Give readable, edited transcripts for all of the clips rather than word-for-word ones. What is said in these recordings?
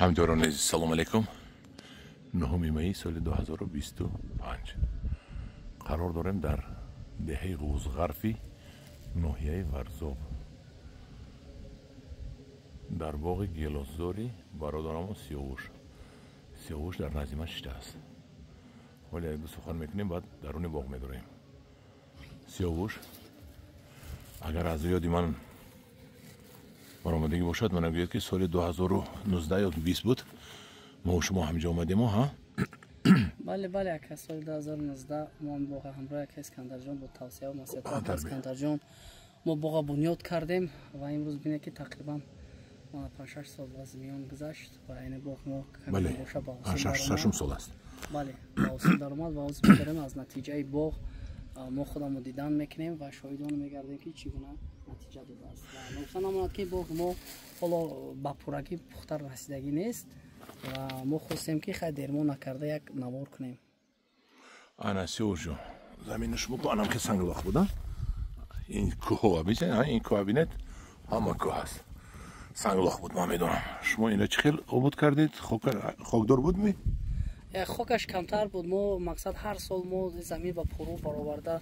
همداران عزیز سلام علیکم. 9 می سال 2025 قرار داریم در دهه قوزغرفی ناحیه ورزاب در باغ گیلاسزاری برادرم سیاوش در نزدیک شده است، ولی اگه سخن میکنیم باید درون باغ میداریم. سیاوش اگر از یادی من برآمدگی باشد من گوید که سال 2019 یا 20 بود ما و شما همینجا آمدیم ها. بله یک سال 2019 ما باغ همراه یک اسکندر جان با توصیه و مصلحت اسکندر جان ما باغ بنیاد کردیم و امروز بینه که تقریبا 5-6 سال از میان گذشت و این باغ ما بله 5-6 سال است. بله با اصول درآمد و از می‌داریم از نتیجه باغ ما خودمون دیدن میکنیم و شاهدان میگردیم که چگونه نتیجه داده است و نقصان نماند که باغ ما حالا با پورگی پختر رسیدگی نیست و ما خواستیم که خیلی درمون نکرده یک نوار کنیم. انا سیاوش جان زمین شما بانم که سنگلاخ بودن این کوه ببینید این کوه ببینید همه کوه است سنگلاخ بود. ما میدونم شما اینا چه خیلی آباد کردید خاکدار بود می خاکش کمتر بود. ما مقصد هر سال ما زمین با پرو برآورده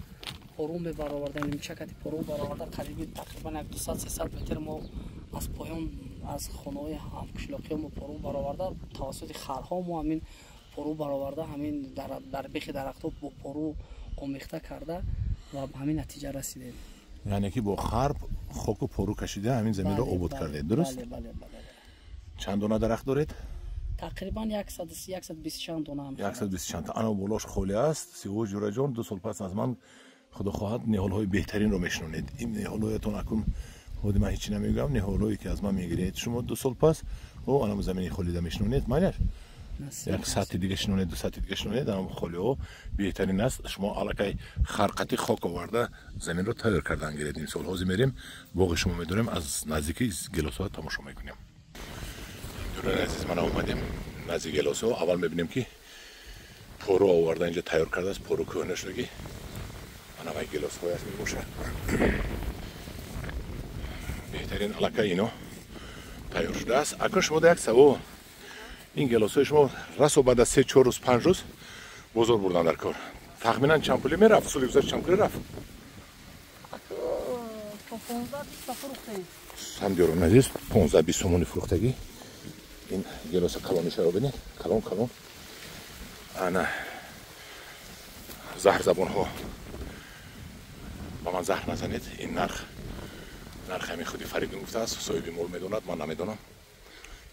این چکتی پرو برآورده قریب تقریبا 200-300 متر ما از پایان از خانه‌های همکشلاقی ما پرو برآورده توسط خرها ما همین پرو برآورده همین در بیخ درخت‌ها با پرو آمیخته کرده و همین نتیجه رسیدیم. یعنی که با خرب خاک و پرو کشیده همین زمین را آباد کردید درست؟ بله. چند دانه درخت دارید؟ تقریبا 120 چند دانه هم 120 چند تا. انا بالاش خالی است. سیاوش جورا جان 2 سال پس از من خدا خواهد نهال‌های بهترین رو میشنونید. این نهال‌هایتون اکنون خودی من هیچی نمیگم، نهال‌هایی که از من میگیرید شما 2 سال پس او انا زمین خالی میشنونید مالیش یک ساعت دیگه شنونید 2 ساعت دیگه شنونید اما خالی ها بهترین است. شما الکی خرقتی خاک آورده زمین رو تیار کردن گیرید. این سال هازی میریم باغ شما میدونیم از نزدیکی گلاس‌ها تماشا میکنیم. دوران عزیز من اومدیم نزدیک گلاس‌ها. اول میبینیم که پرو آورده اینجا تیار کرده است. پرو کهنه شدگی انا وای گلاس‌های است میباشه بهترین الکی اینا تیار شده است. اکنون شما در یک سوال این گلاس‌های شما رسو بعد از 3-4 روز 5 روز بازار بردن در کار تخمینا چند پولی میرفت؟ سالی گذشته چند پولی رفت؟ تا 15-20 فروختیم. همدیاران عزیز 15-20 تومانی فروختگی این گلاس کلانی رو ببینید. کلان انا زهر زبان ها با من زهر نزنید. این نرخ همین خودی فریدون گفته است، صاحبی مول میدوند من نمیدونم.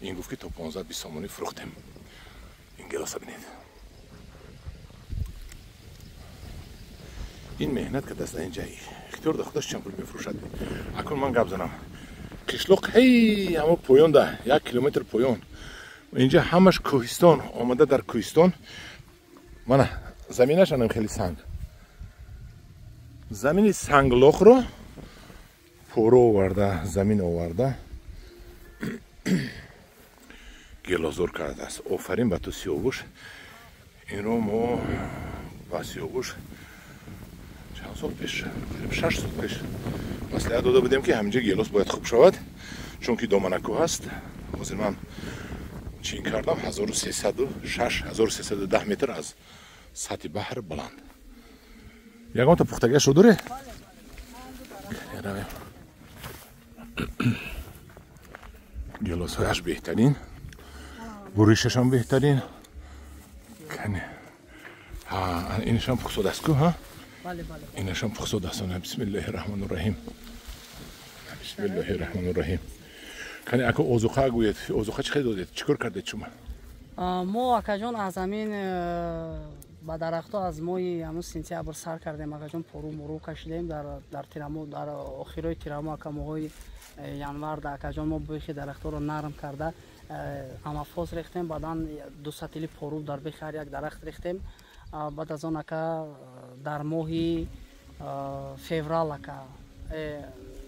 این گفت که تا 15-20 تومانی فروختیم این گلاس ببینید. این مهنت که دست اینجا اختیار ده خودش چند پول میفروشد. اکنون من گپ زنم قشلاق هی همه پایان ده 1 کیلومتر پایان اینجا همش کوهستان آمده. در کوهستان من زمینش هم خیلی سنگ زمین سنگلاخ رو پرو آورده زمین آورده گلازور کرده است. آفرین به تو سیاوش. این رو ما با سیاوش چند سال پیش 6 سال پیش مصلحت داده بودیم که همینجا گلاس باید خوب شود چون که دامنکو هست. حاضر من چین کردم 1310 متر از سطح بحر بلند. یکم تا پختگی شو داره؟ گلاس هایش بهترین بریشش هم بهترین کنه اینش هم پخصد است که ها؟ بله اینش هم پخصد است. بسم الله الرحمن الرحیم کنه اکو اوزوقه گوید. اوزوقه چه دادید؟ چیکار کردید شما؟ ما اکجان از زمین با درخت‌ها از مای همون سنتیامبر سر کردیم. اکجان پرو مرو کشیدیم در تیرامو در آخرای تیرامو اکموهای ینور در اکجان ما بیخ درخت‌ها رو نرم کرده امافاز ریختیم. بعداً 2 سطیلی پرو در بیخ هر یک درخت ریختیم. بعد از آن در ماه فوریه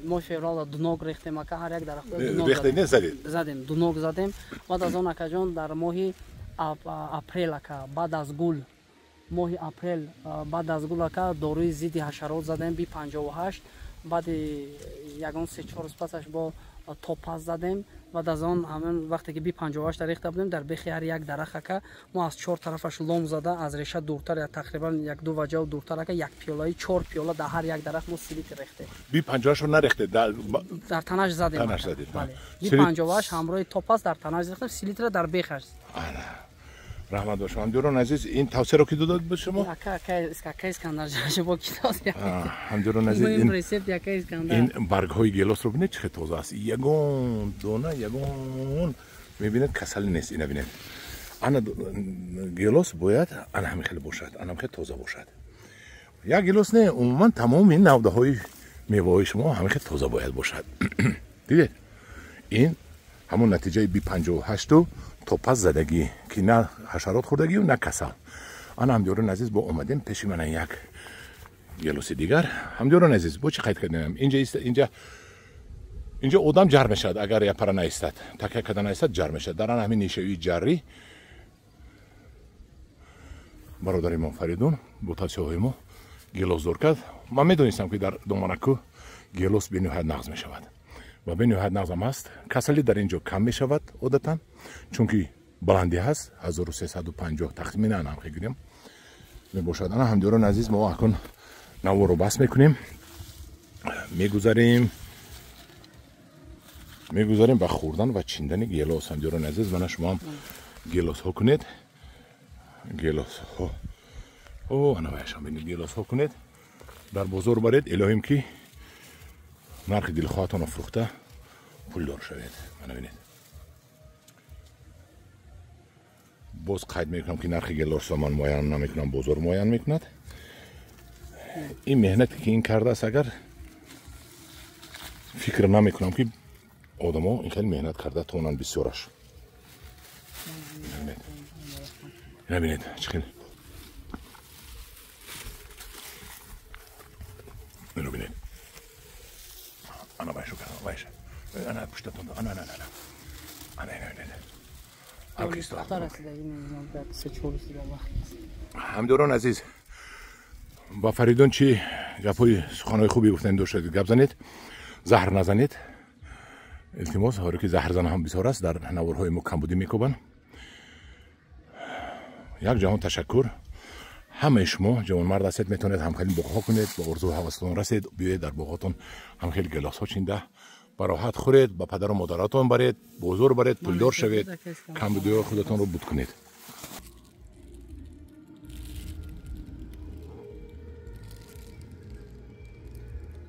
ماه فوریه دونوگ ریختیم. هر یک درخت دونوگ زدیم دونوگ زدیم. بعد از آن اکجان در ماه اپریل بعد از گل ماه اپریل بعد از گل داروی ضد حشرات زدیم B58. بعد یگان 3-4 روز پسش با توپاز زدیم بعد از آن همین وقتی که بی 58 ریخته بودیم در بیخ هر یک درخت که ما از 4 طرفش لام زده از ریشه دورتر یا تقریبا 1-2 وجه و دورتر که یک پیاله 4 پیاله در هر یک درخت ما سیلیت ریخته. بی 58 رو نریخته در تنش زدیم. تنش زدید. بله. بی 58 همراه توپاس در تنش ریختیم سیلیت را در بیخش. رحمت باشه همجوران عزیز این توصیه رو کی داد به شما؟ که اسکندر جان با کتاب همجوران عزیز این رسیپت یک اسکندر این برگ های گیلاس رو ببینید چه تازه است یگون دونه یگون میبینید کسل نیست اینا ببینید انا گیلاس باید انا همین خیلی باشد انا خیلی تازه باشد یک گیلاس نه عموما تمام این نوده های میوه های شما همین خیلی تازه باید باشد دیدید این همون نتیجه بی 58 توپاس زدگی که نه حشرات خوردگی و نه کسل آن همجوران عزیز با اومدیم پیش من یک گیلاس دیگر همجوران عزیز با چی قید کردیم اینجا آدم جر میشد اگر یک پره نیستد تکه کردن نیستد جر میشد در آن همین نیشه‌ای جری برادر ما فریدون با توصیه های ما گیلاس دور کرد من میدونستم که در دومانکو گیلاس به نهایت نغز میشود و به نهایت نغز هم هست کسلی در اینجا کم میشود عادتا چون که بلندی هست 1350 تخمین هم خیلی میباشد انا همجوران عزیز ما اکن نوار رو بس میکنیم میگذاریم به خوردن و چیندن گیلاس همجوران عزیز من شما هم گیلاس ها کنید گیلاس ها انا بایشم بینید گیلاس ها کنید در بازار برید الهیم که نرخ دلخواهتان فروخته پول دار شوید منو بینید باز قید میکنم که نرخ گیلاس من معین نمیکنم بازار معین میکند این مهنتی که این کرده است اگر فکر نمیکنم که آدم ها این خیلی مهنت کرده تونن بسیارش نبینید چخیل اینو بینید انا بایشو کردم بایشه انا پشتتون دو انا همدوران عزیز با فریدون چی گپای سخنهای خوبی گفتن دو شد گپ زنید زهر نزنید التماس هاری که زهر زن هم بسیار است در نوارهای ما کمبودی میکوبن یک جهان تشکر همه شما جوان مرد هستید میتونید هم خیلی باغ ها کنید با ارزو حواستون رسید بیایید در باغاتون هم خیلی گلاس ها چینده با راحت خورید با پدر و مادراتون برید بزرگ برید پولدار شوید کمبودی خودتون رو بود کنید